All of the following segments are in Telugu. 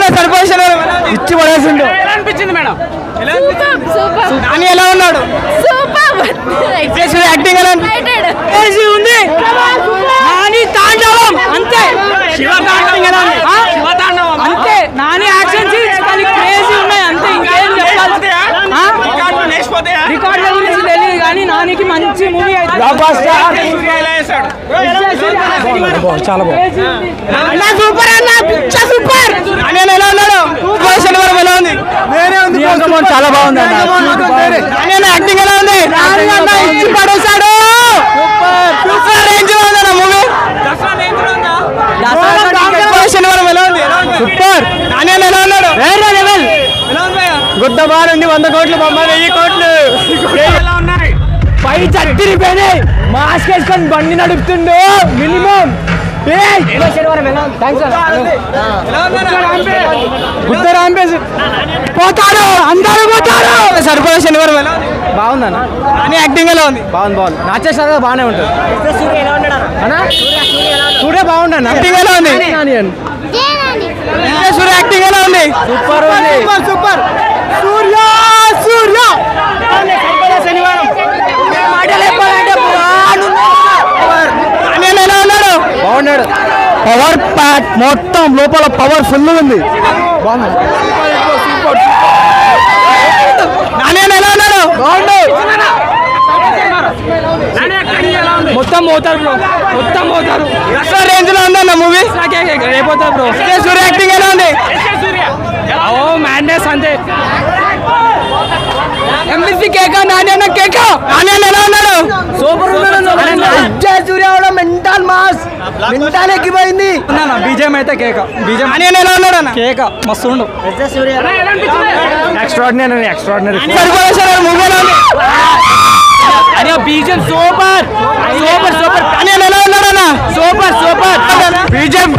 ఉందా సర్పొజిషన్ ఇచ్చి పడేసిండు అనిపించింది మేడం నాని ఎలా ఉన్నాడు యాక్టింగ్ ఎలా ఉంది నాని తాండవం అంతే శివతాండవం అంతే నాని యాక్షన్ క్రేజీ ఉన్నాయి అంతే ఇంకేం చెప్పాలి రికార్డుల గురించి తెలియదు కానీ నానికి మంచి మూవీ అయితే చాలా బాగుంది సూపర్ అన్న పిచ్చ సూపర్ అని ఎలా ఉన్నాడు శనివారం ఎలా ఉంది చాలా బాగుంది అన్న యాక్టింగ్ ఎలా ఉంది ఇచ్చి పడేశాడు సూపర్ రేంజ్ లో ఉందన్న మూవీ శనివారం ఎలా ఉంది సూపర్ అని ఎలా ఉన్నాడు వేరే లెవెల్ గుద్ద బాగుంది 100 కోట్లు 1000 కోట్లు ఎలా ఉన్నాయి పై చట్టిరిపోయినాయి మాస్క్ వేసుకొని బండి నడుపుతుండు మినిమం పోతారు అందరూ పోతారు సరిపోయే శనివారం ఎలా బాగుందన్న అని యాక్టింగ్ ఎలా ఉంది బాగుంది నాచేసా బాగానే ఉంటుంది సూర్య బాగుండన్న యాక్టింగ్ ఎలా ఉంది సూర్య యాక్టింగ్ ఎలా ఉంది సూపర్ సూపర్ సూర్య సూర్య శనివారం ఎలా ఉన్నాడు బాగున్నాడు పవర్ ప్యాక్ మొత్తం లోపల పవర్ ఫుల్ ఉంది ఎలా ఉన్నాడు మొత్తం పోతారు బ్రో మొత్తం పోతారు రేంజ్ లో ఉందన్న మూవీ అయిపోతారు బ్రో సూర్య యాక్టింగ్ ఎలా ఉంది ఓ మ్యాడ్నెస్ అంతే ఎంబీసీ కేక నాని అన్న కేక నాని అన్న ఎలా ఉన్నాడు సూపర్ ఉన్నాడు సూర్య కూడా మెంటల్ మాస్ మెంటల్ ఎక్కిపోయింది బీజేఎం అయితే కేక బీజేఎం నాని అన్న ఎలా ఉన్నాడు అన్న కేక మస్తు ఉండు ఎక్స్ట్రాడినరీ మూవీ ఎలా ఉంది అరే BJM super super super Nani అన్న ఎలా ఉన్నాడు అన్న సూపర్ సూపర్ బీజేఎం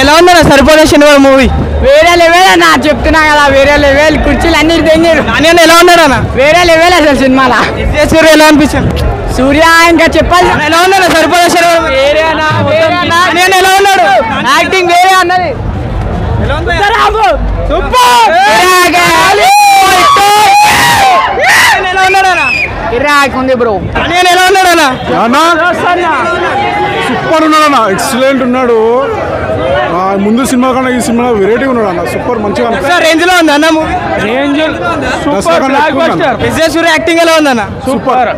ఎలా ఉన్నాడు సరిపోయే శనివారం మూవీ వేరే లెవెల్ అన్న చెప్తున్నా కదా వేరే లెవెల్ కుర్చీలు అన్ని తెంగారు నాని ఎలా ఉన్నాడు అన్న వేరే లెవెల్ అసలు సినిమాలో సూర్య ఎలా అనిపించింది సూర్య ఇంకా చెప్పాలి ఎలా ఉన్నాడు సరిపోయే శనివారం వేరే నాని ఎలా ఉన్నాడు యాక్టింగ్ వేరే అన్నది సూపర్ ఎలా ఉన్నాడు అన్న కిరాక్ ఉంది బ్రో నాని ఎలా ఉన్నాడు అన్న సూపర్ ఉన్నాడు అన్న ఎక్సలెంట్ ఉన్నాడు ముందు సినిమా కన్నా ఈ సినిమా వెరైటీ ఉన్నాడు అన్న సూపర్ మంచిగా రేంజ్ లో ఉంది అన్న మూవీ రేంజ్ సూర్య యాక్టింగ్ ఎలా ఉంది అన్న సూపర్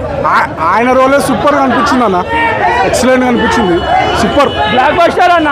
ఆయన రోలే సూపర్ గా అనిపించింది అన్న ఎక్సలెంట్ గా అనిపించింది సూపర్ బ్లాక్ బస్టర్ అన్న